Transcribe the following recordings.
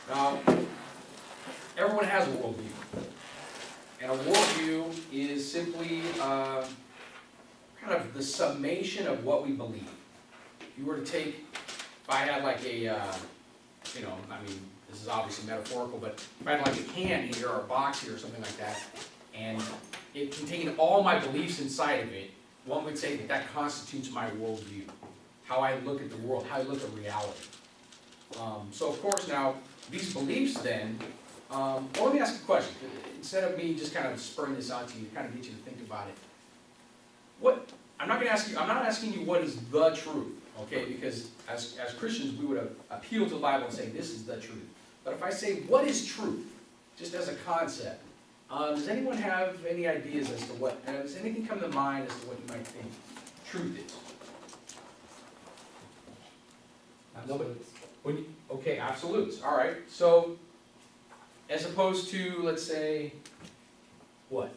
Now, everyone has a worldview. And a worldview is simply kind of the summation of what we believe. If you were to take, if I had like a, I mean, this is obviously metaphorical, but if I had like a can here or a box here or something like that, and it contained all my beliefs inside of it, one would say that that constitutes my worldview. How I look at the world, how I look at reality. So of course now, these beliefs then, well, let me ask a question. Instead of me just kind of spurring this out to you, to kind of get you to think about it. I'm not asking you what is the truth, okay? Because as Christians, we would appeal to the Bible and say, this is the truth. But if I say, what is truth? Just as a concept. Does anyone have any ideas as to what, does anything come to mind as to what you might think truth is? Absolutes. Okay, absolutes, all right. So, as opposed to, let's say, what?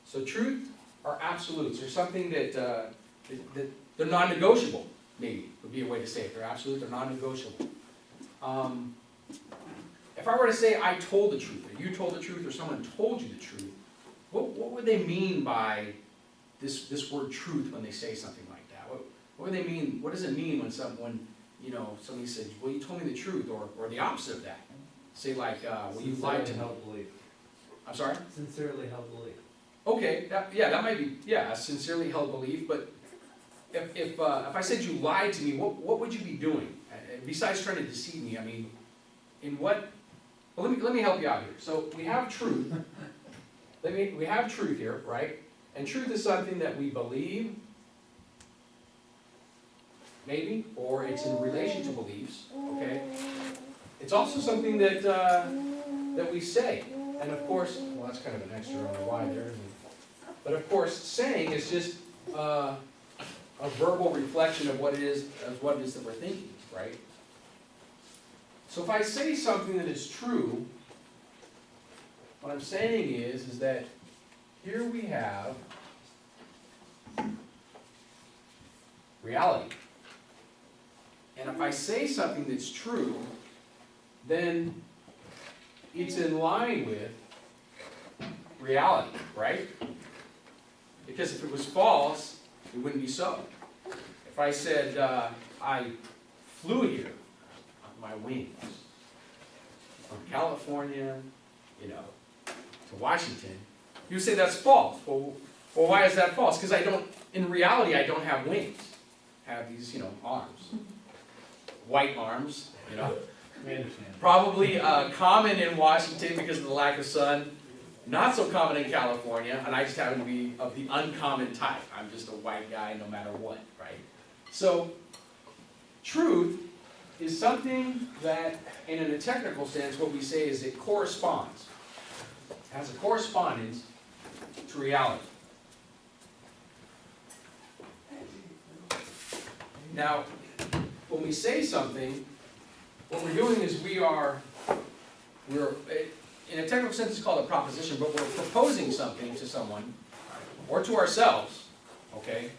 So truth are absolutes. They're something that they're non-negotiable, maybe, would be a way to say it. They're absolute, they're non-negotiable. If I were to say I told the truth, or you told the truth, or someone told you the truth, what would they mean by this word truth when they say something like that? What do they mean? What does it mean when somebody says, well, you told me the truth, or the opposite of that? Say like, well, you lied to me. Held belief. I'm sorry? Sincerely held belief. Okay, that might be, a sincerely held belief, but if I said you lied to me, what would you be doing? Besides trying to deceive me, I mean, in what, well, let me help you out here. So we have truth, we have truth here, right? And truth is something that we believe, maybe, or it's in relation to beliefs, okay? It's also something that we say. And of course, well, that's kind of an extra on the Y there, isn't it? But of course, saying is just a verbal reflection of what it is that we're thinking, right? So if I say something that is true, what I'm saying is that here we have reality. And if I say something that's true, then it's in line with reality, right? Because if it was false, it wouldn't be so. If I said, I flew here on my wings from California, to Washington, you say that's false. Well, why is that false? Because in reality, I don't have wings. I have these, arms. White arms, We understand. Probably common in Washington because of the lack of sun. Not so common in California, and I just happen to be of the uncommon type. I'm just a white guy no matter what, right? So, truth is something that, in a technical sense, what we say is it corresponds. It has a correspondence to reality. Now, when we say something, what we're doing is we're in a technical sense it's called a proposition, but we're proposing something to someone, or to ourselves, okay,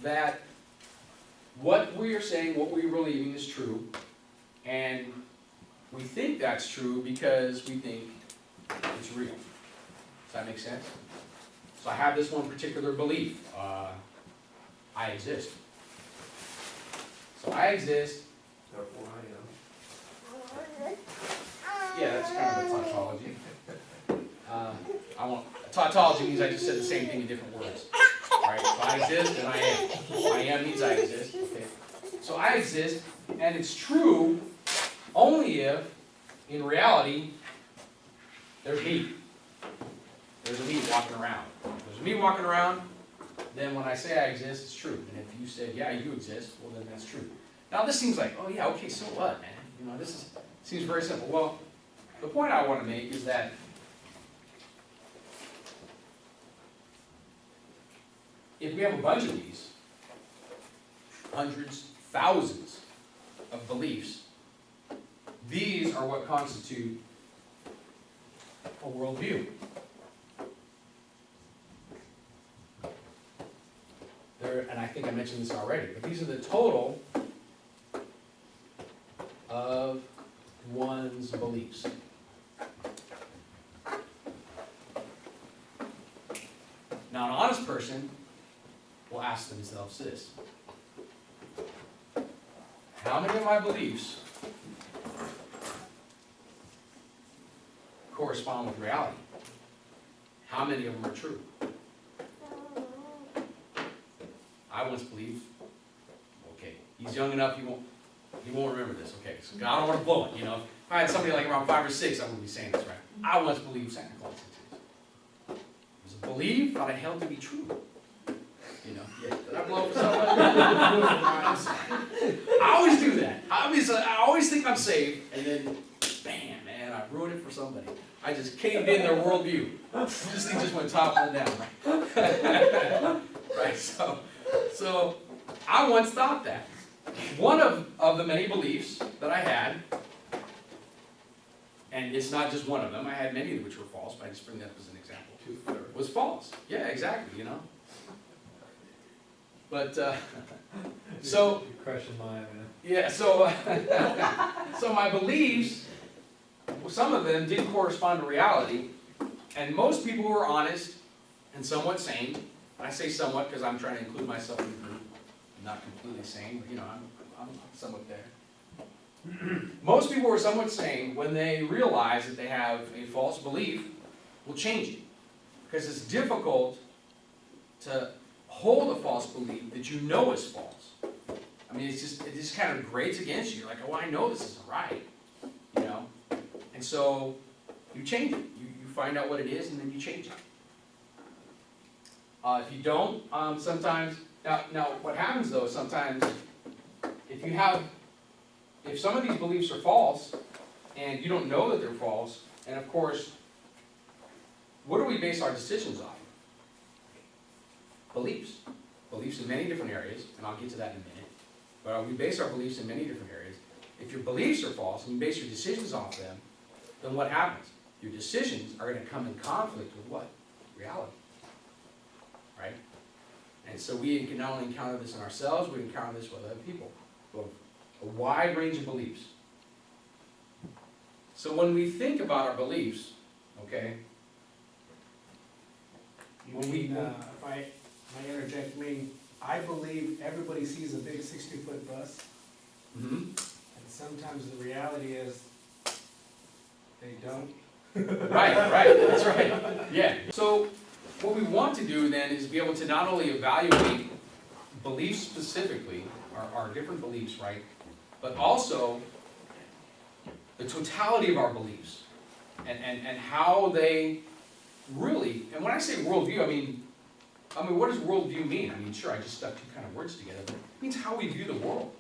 that what we are saying, what we're believing is true, and we think that's true because we think it's real. Does that make sense? So I have this one particular belief, I exist. So I exist. Therefore I am. Yeah, that's kind of a tautology. Tautology means I just said the same thing in different words. Right? So I exist and I am. I am means I exist. Okay. So I exist, and it's true only if, in reality, there's me. There's a me walking around. If there's a me walking around, then when I say I exist, it's true. And if you said, yeah, you exist, well, then that's true. Now this seems like, oh yeah, okay, so what, man? This seems very simple. Well, the point I want to make is that if we have a bunch of these, hundreds, thousands of beliefs, these are what constitute a worldview. And I think I mentioned this already, but these are the total of of one's beliefs. Now, an honest person will ask themselves this: how many of my beliefs correspond with reality? How many of them are true? I once believed, okay, he's young enough, he won't remember this, okay, so I don't want to blow it, you know. If I had somebody like around 5 or 6, I wouldn't be saying this, right? I once believed Santa Claus exists. It was a belief that I held to be true. You know, yeah, did I blow up somebody? I'm sorry. I always do that. I always think I'm safe, and then, bam, man, I ruined it for somebody. I just caved in their worldview. This thing just went toppling down, right? Right, so I once thought that. One of the many beliefs that I had, and it's not just one of them, I had many of which were false, but I just bring that up as an example. 2/3. Was false. Yeah, exactly, you know. But, so, You're crushing mine, man. yeah, so, so my beliefs, some of them did correspond to reality, and most people who are honest and somewhat sane, I say somewhat because I'm trying to include myself in the group, I'm not completely sane, but you know, I'm somewhat there. Most people who are somewhat sane, when they realize that they have a false belief, will change it. Because it's difficult to hold a false belief that you know is false. I mean, it just kind of grates against you. You're like, oh, I know this isn't right, you know? And so you change it. You find out what it is, and then you change it. If you don't, sometimes, now what happens though, sometimes, if some of these beliefs are false, and you don't know that they're false, and of course, what do we base our decisions on? Beliefs. Beliefs in many different areas, and I'll get to that in a minute. But we base our beliefs in many different areas. If your beliefs are false, and you base your decisions off them, then what happens? Your decisions are going to come in conflict with what? Reality. Right? And so we can not only encounter this in ourselves, we encounter this with other people. A wide range of beliefs. So when we think about our beliefs, okay, If I interject, I believe everybody sees a big 60-foot bus, and sometimes the reality is they don't. right, that's right. Yeah. So what we want to do then is be able to not only evaluate beliefs specifically, our different beliefs, right, but also the totality of our beliefs and how they really, and when I say worldview, I mean, what does worldview mean? I mean, sure, I just stuck two kind of words together, but it means how we view the world.